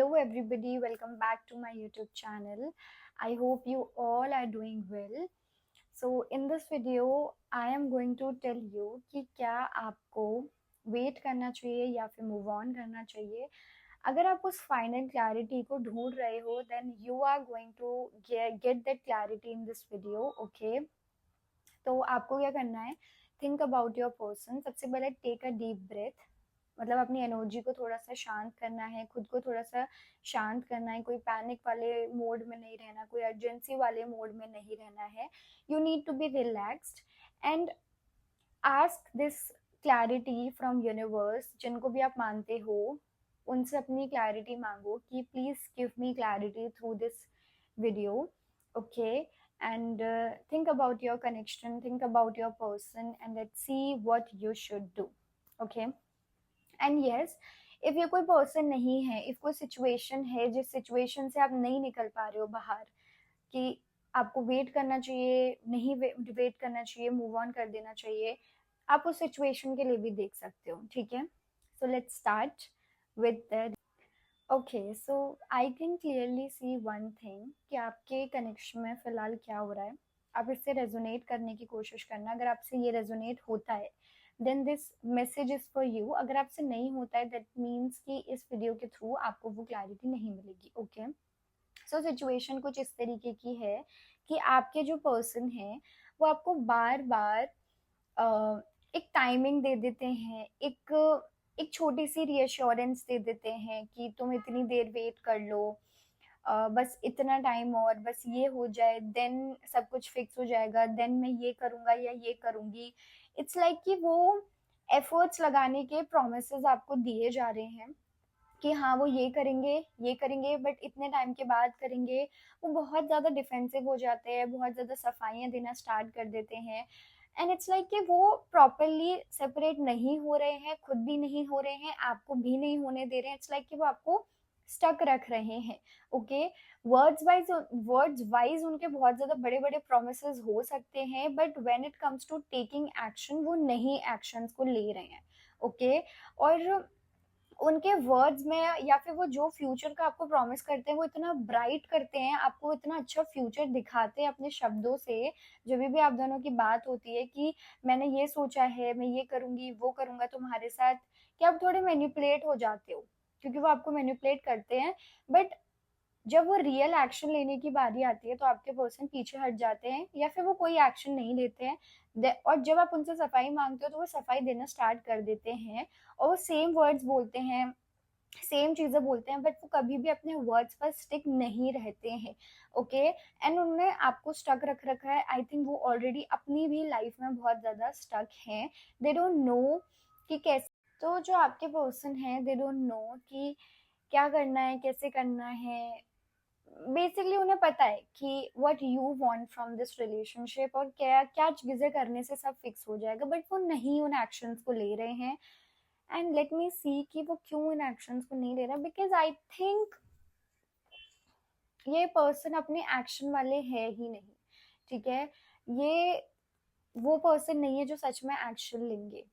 Hello, everybody. Welcome back to my YouTube channel. I hope you all are doing well. So, in this video, I am going to tell you कि क्या आपको wait करना चाहिए या फिर move on करना चाहिए. अगर आप उस फाइनल क्लैरिटी को ढूंढ रहे हो, then you are going to get that clarity in this video. Okay, तो आपको क्या करना है, थिंक अबाउट योर पर्सन. सबसे पहले टेक अ डीप ब्रेथ. मतलब अपनी एनर्जी को थोड़ा सा शांत करना है, खुद को थोड़ा सा शांत करना है. कोई पैनिक वाले मोड में नहीं रहना, कोई अर्जेंसी वाले मोड में नहीं रहना है. You need to be relaxed and ask this clarity from universe. जिनको भी आप मानते हो उनसे अपनी क्लैरिटी मांगो कि please give me clarity through this video. Okay, and think about your connection, think about your person, and let's see what you should do. Okay, and yes, if ये कोई पर्सन नहीं है, if कोई situation है जिस situation से आप नहीं निकल पा रहे हो बाहर, कि आपको वेट करना चाहिए, नहीं वेट करना चाहिए, मूव ऑन कर देना चाहिए, आप उस सिचुएशन के लिए भी देख सकते हो. ठीक है, so let's start with the. Okay, so I can clearly see one thing कि आपके कनेक्शन में फ़िलहाल क्या हो रहा है. आप इससे रेजोनेट करने की कोशिश करना. अगर आपसे ये रेजोनेट होता है then this message is for you. अगर आपसे नहीं होता है दैट मीन्स कि इस वीडियो के थ्रू आपको वो क्लैरिटी नहीं मिलेगी. ओके, सो सिचुएशन कुछ इस तरीके की है कि आपके जो पर्सन है वो आपको बार बार एक टाइमिंग दे देते हैं, एक छोटी सी रीअश्योरेंस दे देते हैं कि तुम इतनी देर वेट कर लो, बस इतना टाइम और बस ये हो जाए देन सब कुछ फिक्स हो जाएगा, देन मैं ये करूँगा या ये करूँगी. इट्स लाइक कि वो एफर्ट्स लगाने के प्रोमिसेस आपको दिए जा रहे हैं कि हाँ वो ये करेंगे बट इतने टाइम के बाद करेंगे. वो बहुत ज़्यादा डिफेंसिव हो जाते हैं, बहुत ज़्यादा सफाइयाँ देना स्टार्ट कर देते हैं. एंड इट्स लाइक कि वो प्रॉपरली सेपरेट नहीं हो रहे हैं, खुद भी नहीं हो रहे हैं, आपको भी नहीं होने दे रहे हैं. इट्स लाइक कि वो आपको स्टक रख रहे हैं. ओके, वर्ड्स वाइज उनके बहुत ज़्यादा बड़े बड़े प्रोमिस हो सकते हैं, but when it comes to taking action वो नहीं एक्शंस को ले रहे हैं. ओके, और उनके वर्ड्स में या फिर वो जो फ्यूचर का आपको प्रॉमिस करते हैं वो इतना ब्राइट करते हैं, आपको इतना अच्छा फ्यूचर दिखाते हैं अपने शब्दों से. जब भी आप दोनों की बात होती है कि मैंने ये सोचा है, मैं ये करूँगी, वो करूँगा तुम्हारे साथ, कि आप थोड़े मैनिपुलेट हो जाते हो क्योंकि वो आपको मैनिपुलेट करते हैं. बट जब वो रियल एक्शन लेने की बारी आती है तो आपके पर्सन पीछे हट जाते हैं या फिर वो कोई एक्शन नहीं लेते हैं. और जब आप उनसे सफाई मांगते हो तो वो सफाई देना स्टार्ट कर देते हैं और वो सेम वर्ड्स बोलते हैं, सेम चीज़ें बोलते हैं, बट वो कभी भी अपने वर्ड्स पर स्टिक नहीं रहते हैं. ओके, एंड उन्होंने आपको स्टक रख रखा है. आई थिंक वो ऑलरेडी अपनी भी लाइफ में बहुत ज़्यादा स्टक हैं. दे डोंट नो कि कैसे. तो जो आपके पर्सन हैं दे डोंट नो कि क्या करना है, कैसे करना है. बेसिकली उन्हें पता है कि what you want from this relationship और क्या क्या चीज़ें करने से सब फिक्स हो जाएगा, बट वो नहीं उन एक्शंस को ले रहे हैं. एंड लेट मी सी कि वो क्यों इन एक्शंस को नहीं ले रहा. बिकॉज आई थिंक ये पर्सन अपने एक्शन वाले है ही नहीं. ठीक है, ये वो पर्सन नहीं है जो सच में एक्शन लेंगे.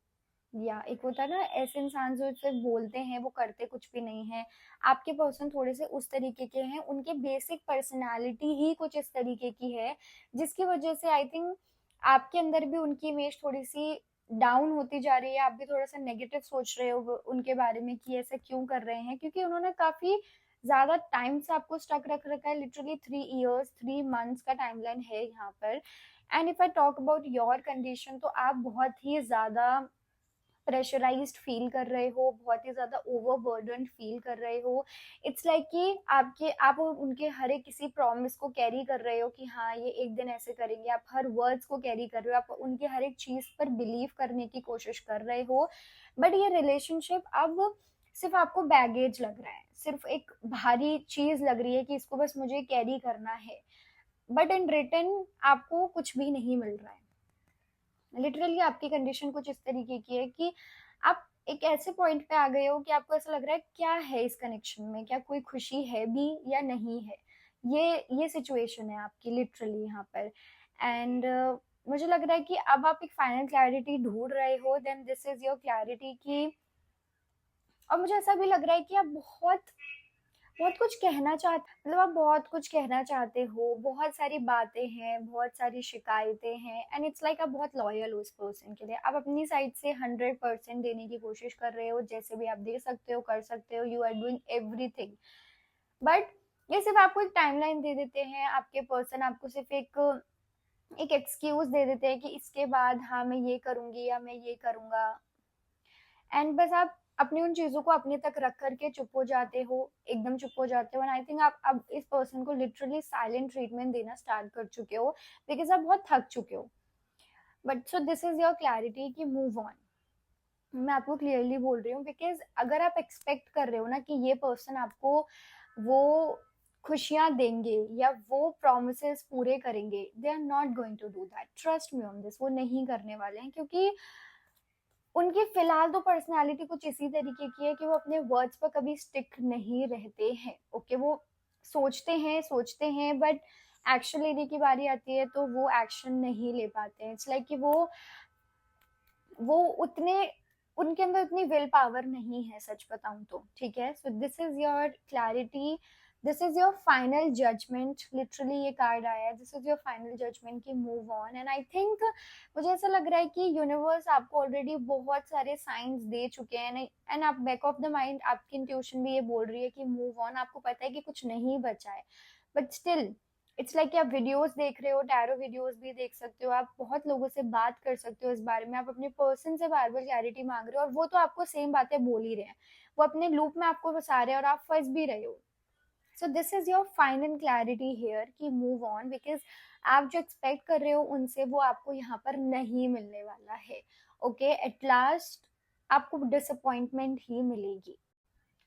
या एक होता है ना ऐसे इंसान जो सिर्फ बोलते हैं वो करते कुछ भी नहीं है. आपके पर्सन थोड़े से उस तरीके के हैं, उनके बेसिक पर्सनालिटी ही कुछ इस तरीके की है जिसकी वजह से आई थिंक आपके अंदर भी उनकी इमेज थोड़ी सी डाउन होती जा रही है. आप भी थोड़ा सा नेगेटिव सोच रहे हो उनके बारे में कि ऐसा क्यों कर रहे हैं, क्योंकि उन्होंने काफी ज्यादा टाइम से आपको स्टक रख रखा है. लिटरली 3 years 3 months का टाइमलाइन है यहाँ पर. And if I talk about your condition तो आप बहुत ही ज्यादा प्रेशराइज्ड फील कर रहे हो, बहुत ही ज़्यादा ओवरबर्डन फील कर रहे हो. इट्स लाइक कि आप उनके हर एक किसी प्रॉमिस को कैरी कर रहे हो कि हाँ ये एक दिन ऐसे करेंगे. आप हर वर्ड्स को कैरी कर रहे हो, आप उनके हर एक चीज़ पर बिलीव करने की कोशिश कर रहे हो. बट ये रिलेशनशिप अब सिर्फ आपको बैगेज लग रहा है, सिर्फ एक भारी चीज़ लग रही है कि इसको बस मुझे कैरी करना है. बट इन रिटर्न आपको कुछ भी नहीं मिल रहा है. लिटरली आपकी कंडीशन कुछ इस तरीके की है कि आप एक ऐसे पॉइंट पे आ गए हो कि आपको ऐसा लग रहा है क्या है इस कनेक्शन में, क्या कोई खुशी है भी या नहीं है. ये सिचुएशन है आपकी लिटरली यहाँ पर. एंड मुझे लग रहा है कि अब आप एक फाइनल क्लैरिटी ढूंढ रहे हो. Then this is your clarity की. और मुझे ऐसा भी लग रहा है कि आप बहुत बहुत कुछ कहना चाह मतलब आप बहुत कुछ कहना चाहते हो, बहुत सारी बातें हैं, बहुत सारी शिकायतें हैं एंड इट्स लाइक आप बहुत लॉयल हो उस पर्सन के लिए। आप अपनी साइड से 100% देने की कोशिश कर रहे हो, जैसे भी आप दे सकते हो, कर सकते हो, you are doing everything. But ये सिर्फ आपको एक टाइमलाइन दे देते हैं, आपके पर्सन आपको सिर्फ एक एक्सक्यूज दे देते हैं कि इसके बाद हाँ मैं ये करूंगी या मैं ये करूंगा, एंड बस आप अपनी उन चीजों को अपने तक रख करके चुप हो जाते हो, एकदम चुप हो जाते हो। एंड आई थिंक आप अब इस पर्सन को लिटरली साइलेंट ट्रीटमेंट देना स्टार्ट कर चुके हो, बिकॉज आप बहुत थक चुके हो। But so this is your clarity कि मूव ऑन। मैं आपको क्लियरली बोल रही हूँ, बिकॉज अगर आप एक्सपेक्ट कर रहे हो ना कि ये पर्सन आपको वो खुशियां देंगे या वो प्रोमिस पूरे करेंगे, they are not going to do that, trust me on this, वो नहीं करने वाले हैं। क्योंकि उनकी फिलहाल तो पर्सनालिटी कुछ इसी तरीके की है कि वो अपने वर्ड्स पर कभी स्टिक नहीं रहते हैं। ओके, वो सोचते हैं बट एक्शन लेने की बारी आती है तो वो एक्शन नहीं ले पाते हैं। इट्स लाइक कि वो उतने उनके अंदर उतनी विल पावर नहीं है, सच बताऊं तो। ठीक है, so this is your clarity, this is your final judgement. Literally ये कार्ड आया है, this is your final judgement की move on. And I think मुझे ऐसा लग रहा है कि यूनिवर्स आपको ऑलरेडी बहुत सारे साइंस दे चुके हैं, एंड आप बैक ऑफ द माइंड आपकी इंट्यूशन भी ये बोल रही है कि मूव ऑन। आपको पता है कि कुछ नहीं बचा है, बट स्टिल इट्स लाइक कि आप वीडियोस देख रहे हो, टैरो वीडियोस भी देख सकते हो, आप बहुत लोगों से बात कर सकते हो इस बारे में, आप अपने पर्सन से बार बार क्लैरिटी मांग रहे हो और वो तो आपको सेम बातें बोल ही रहे हैं, वो अपने लूप में आपको फंसा रहे हैं और आप फंस भी रहे हो। So this is your final clarity here कि मूव ऑन, बिकॉज आप जो एक्सपेक्ट कर रहे हो उनसे वो आपको यहाँ पर नहीं मिलने वाला है। ओके, एट लास्ट आपको डिसअपॉइंटमेंट ही मिलेगी।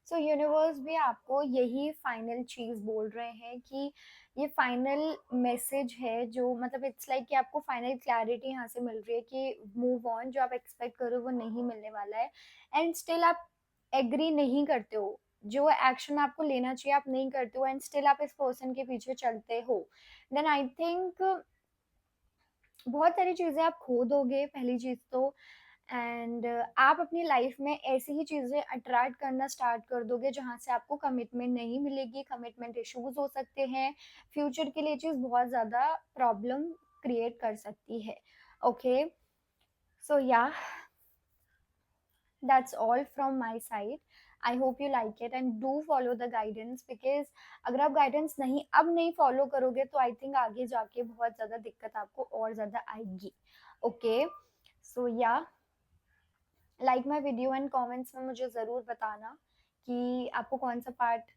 सो यूनिवर्स भी आपको यही फाइनल चीज बोल रहे हैं कि ये फाइनल मैसेज है, जो मतलब इट्स लाइक कि आपको फाइनल क्लैरिटी यहाँ से मिल रही है कि मूव ऑन, जो आप एक्सपेक्ट करो वो नहीं मिलने वाला है। एंड स्टिल आप एग्री नहीं करते हो, जो एक्शन आपको लेना चाहिए आप नहीं करते हो, एंड स्टिल आप इस पर्सन के पीछे चलते हो। देन आई थिंक बहुत सारी चीजें आप खो दोगे, पहली चीज तो। एंड आप अपनी लाइफ में ऐसी ही चीजें अट्रैक्ट करना स्टार्ट कर दोगे जहां से आपको कमिटमेंट नहीं मिलेगी, कमिटमेंट इश्यूज हो सकते हैं, फ्यूचर के लिए चीज बहुत ज्यादा प्रॉब्लम क्रिएट कर सकती है। ओके, सो या that's all from my side. I hope you like it and do follow the guidance, because अगर आप गाइडेंस नहीं अब नहीं फॉलो करोगे तो आई थिंक आगे जाके बहुत ज्यादा दिक्कत आपको और ज्यादा आएगी। ओके, सो या like my video and comments में मुझे ज़रूर बताना कि आपको कौन सा पार्ट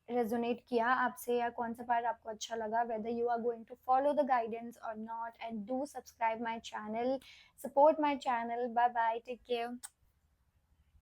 रेजोनेट किया आपसे, या कौन सा पार्ट आपको अच्छा लगा, whether you are going to follow the guidance और not. And do subscribe my channel, support my channel. Bye bye, take care.